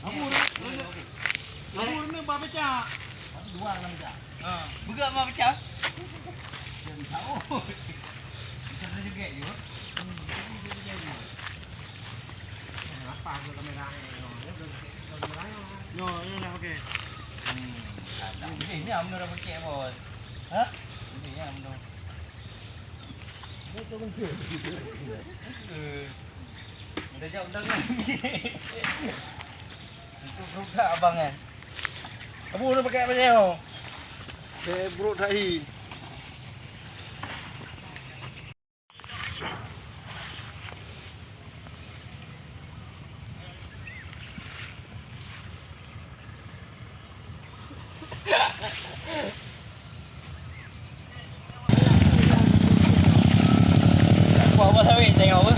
Abu ni berapa pecah? Dua lah pecah. Buka mah pecah. Jadi tahu. Kita ada juga juga. Apa aku kamera Yo, yo dah okey. Ini am dah pakai bos. Hah? Ini am dah. Itu mungkin. Udah jauh dah lagi. Itu buka abang kan. Abu ni pakai apa dia? Dia buruk dahi. Apa sawi tengok apa?